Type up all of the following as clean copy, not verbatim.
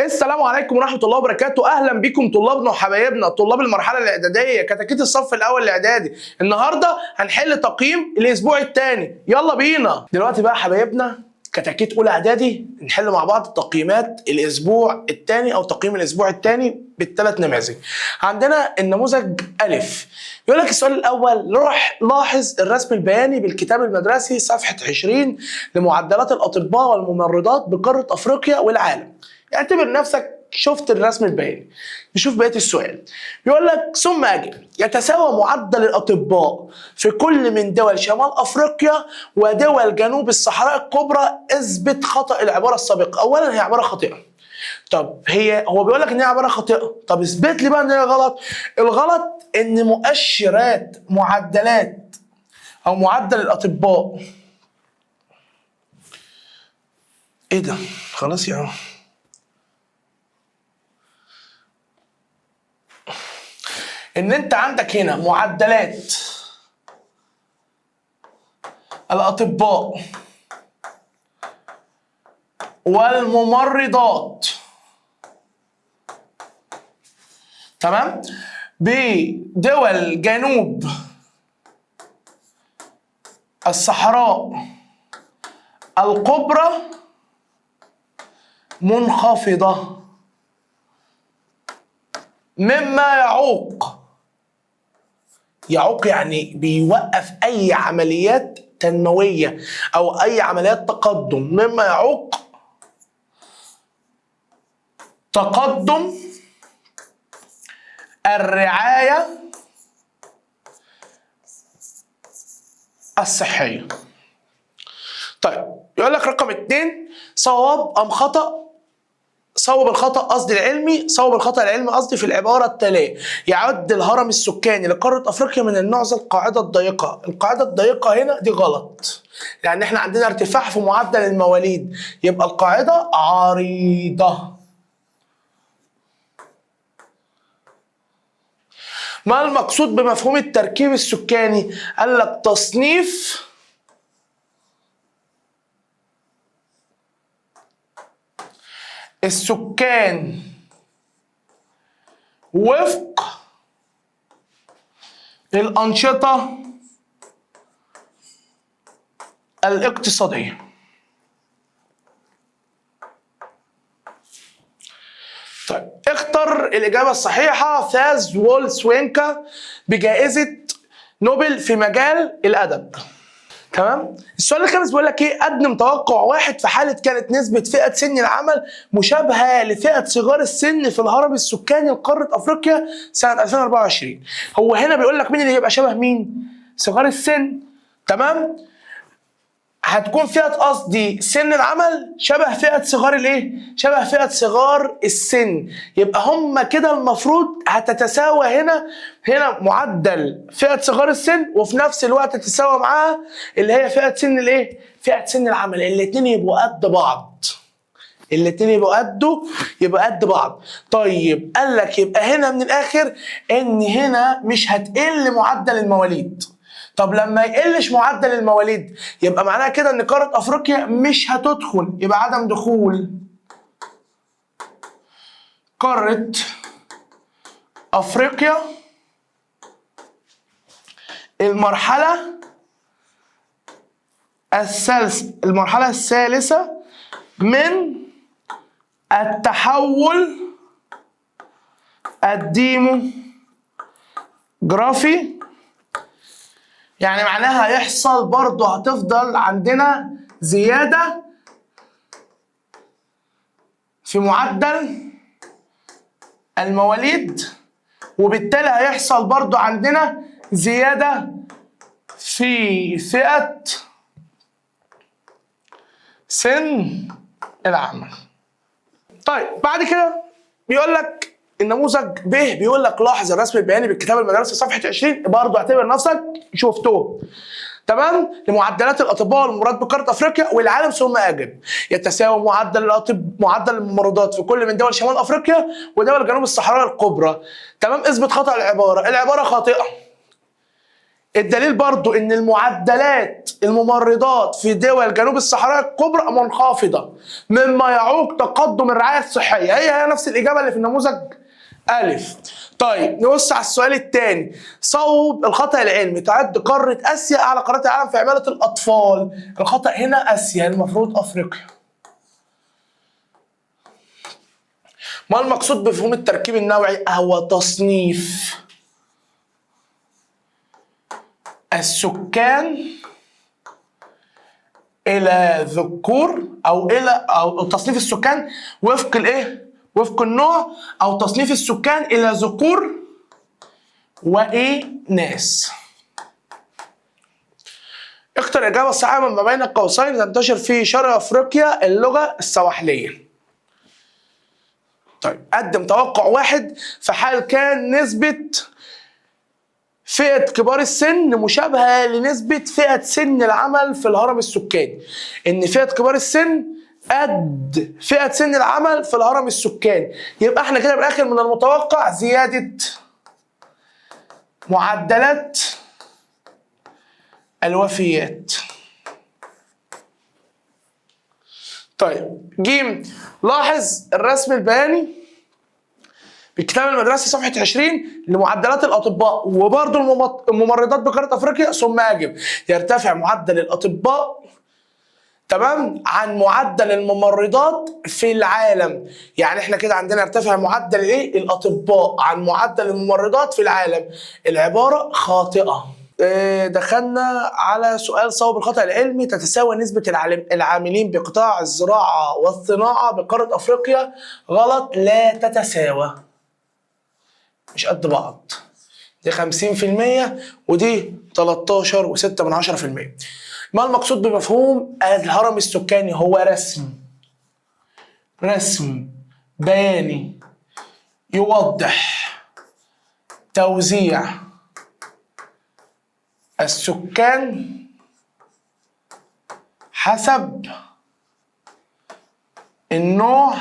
السلام عليكم ورحمة الله وبركاته. أهلا بكم طلابنا وحبايبنا طلاب المرحلة الإعدادية كتاكيت الصف الأول الإعدادي. النهاردة هنحل تقييم الأسبوع الثاني، يلا بينا. دلوقتي بقى حبايبنا كتاكيت أولى إعدادي نحل مع بعض تقييمات الأسبوع الثاني أو تقييم الأسبوع الثاني بالثلاث نماذج. عندنا النموذج ألف، يقول لك السؤال الأول: روح لاحظ الرسم البياني بالكتاب المدرسي صفحة 20 لمعدلات الأطباء والممرضات بقارة أفريقيا والعالم. اعتبر نفسك شفت الرسم البياني. نشوف بقية السؤال. بيقول لك ثم أجب: يتساوى معدل الأطباء في كل من دول شمال أفريقيا ودول جنوب الصحراء الكبرى. اثبت خطأ العبارة السابقة. أولا هي عبارة خاطئة. طب هو بيقول لك إن هي عبارة خاطئة، طب اثبت لي بقى إن هي غلط. الغلط إن مؤشرات معدلات أو معدل الأطباء إيه ده؟ خلاص يا عم. ان انت عندك هنا معدلات الاطباء والممرضات، تمام، بدول جنوب الصحراء الكبرى منخفضة، مما يعوق يعني بيوقف أي عمليات تنموية أو أي عمليات تقدم، مما يعوق تقدم الرعاية الصحية. طيب يقول لك رقم 2: صواب أم خطأ؟ صوب الخطأ قصدي العلمي، صوب الخطأ العلمي قصدي في العبارة التالية: يعد الهرم السكاني لقارة أفريقيا من النوع ذا القاعدة الضيقة. القاعدة الضيقة هنا دي غلط، لأن احنا عندنا ارتفاع في معدل المواليد، يبقى القاعدة عريضة. ما المقصود بمفهوم التركيب السكاني؟ قال لك تصنيف السكان وفق الأنشطة الاقتصادية. طيب اختر الإجابة الصحيحة. فاز وولسوينكا بجائزة نوبل في مجال الأدب. تمام. السؤال الخامس بيقول لك ايه: قدم توقع واحد في حاله كانت نسبه فئه سن العمل مشابهه لفئه صغار السن في الهرم السكاني لقاره افريقيا سنه 2024. هو هنا بيقول لك مين اللي هيبقى شبه مين؟ صغار السن، تمام؟ هتكون فئه قصدي سن العمل شبه فئه صغار الايه؟ شبه فئه صغار السن، يبقى هم كده المفروض هتتساوى هنا معدل فئه صغار السن وفي نفس الوقت تتساوى معاها اللي هي فئه سن الايه؟ فئه سن العمل. الاثنين يبقوا قد بعض. الاثنين يبقى قد بعض. طيب قال لك يبقى هنا من الاخر ان هنا مش هتقل معدل المواليد. طب لما يقلش معدل المواليد يبقى معناها كده ان قارة افريقيا مش هتدخل، يبقى عدم دخول قارة افريقيا المرحلة الثالثة من التحول الديموغرافي. يعني معناها هيحصل برضه هتفضل عندنا زيادة في معدل المواليد، وبالتالي هيحصل برضه عندنا زيادة في فئة سن العمل. طيب بعد كده بيقول لك النموذج ب، بيقول لك لاحظ الرسم البياني بالكتاب المدرسي صفحه 20. برضه اعتبر نفسك شفته، تمام، لمعدلات الاطباء والممرضات بقاره افريقيا والعالم. ثم اجب: يتساوى معدل الممرضات في كل من دول شمال افريقيا ودول جنوب الصحراء الكبرى. تمام. اثبت خطأ العباره. العباره خاطئه. الدليل برضو ان المعدلات الممرضات في دول جنوب الصحراء الكبرى منخفضة، مما يعوق تقدم الرعاية الصحية. هي نفس الإجابة اللي في النموذج ألف. طيب نبص على السؤال الثاني. صوب الخطأ العلمي. تعد قارة آسيا أعلى قارات العالم في عمالة الأطفال. الخطأ هنا آسيا، المفروض أفريقيا. ما المقصود بمفهوم التركيب النوعي؟ هو تصنيف السكان إلى ذكور أو تصنيف السكان وفق الإيه؟ وفق النوع، أو تصنيف السكان إلى ذكور وإناث. اختر الإجابة الصحيحة من ما بين القوسين. تنتشر في شرق أفريقيا اللغة السواحلية. طيب قدم توقع واحد في حال كان نسبة فئة كبار السن مشابهة لنسبة فئة سن العمل في الهرم السكاني. إن فئة كبار السن قد فئة سن العمل في الهرم السكاني. يبقى احنا كده بالآخر من المتوقع زيادة معدلات الوفيات. طيب جيم، لاحظ الرسم البياني بكتاب المدرسة صفحة 20 لمعدلات الأطباء وبرضه الممرضات بقارة أفريقيا. ثم يجب يرتفع معدل الأطباء تمام عن معدل الممرضات في العالم. يعني احنا كده عندنا يرتفع معدل الايه؟ الأطباء عن معدل الممرضات في العالم. العبارة خاطئة. دخلنا على سؤال صواب الخطأ العلمي. تتساوى نسبة العاملين بقطاع الزراعة والصناعة بقارة أفريقيا. غلط، لا تتساوى، مش قد بعض. دي 50% ودي 13.6%. ما المقصود بمفهوم الهرم السكاني؟ هو رسم بياني يوضح توزيع السكان حسب النوع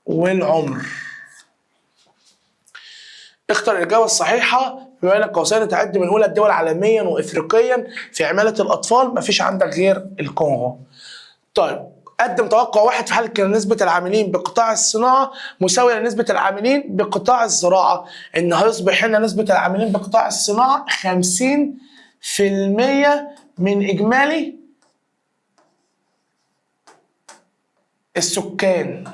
والعمر. اختر الإجابة الصحيحة بما بين قوسين. تعد من أولى الدول عالميا وإفريقيا في عمالة الأطفال. مفيش عندك غير الكونغو. طيب قدم توقع واحد في حال كان نسبة العاملين بقطاع الصناعة مساوية لنسبة العاملين بقطاع الزراعة. إن هيصبح هنا نسبة العاملين بقطاع الصناعة 50% من إجمالي السكان.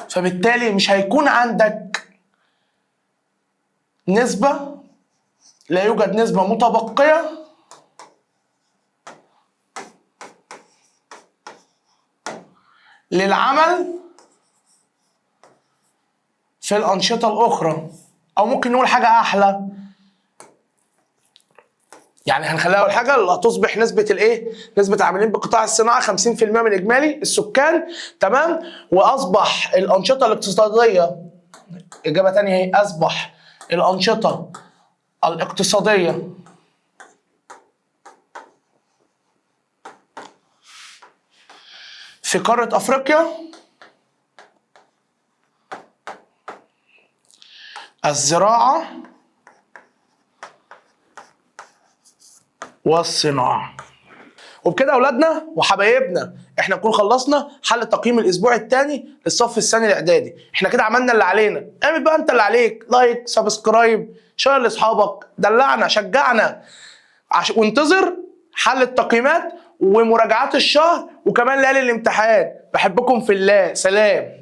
فبالتالي مش هيكون عندك نسبة، لا يوجد نسبة متبقية للعمل في الأنشطة الأخرى. أو ممكن نقول حاجة أحلى، يعني هنخليها أول حاجة اللي هتصبح نسبة الإيه؟ نسبة العاملين بقطاع الصناعة 50% من إجمالي السكان. تمام؟ وأصبح الأنشطة الاقتصادية، إجابة تانية هي أصبح الأنشطة الاقتصادية في قارة أفريقيا الزراعة والصناعة. وبكده أولادنا وحبايبنا احنا نكون خلصنا حل التقييم الأسبوع الثاني للصف الثاني الإعدادي. احنا كده عملنا اللي علينا. اعمل بقى أنت اللي عليك، لايك، سبسكرايب، شير لأصحابك، دلعنا، شجعنا، وانتظر حل التقييمات ومراجعات الشهر وكمان ليالي الامتحان. بحبكم في الله. سلام.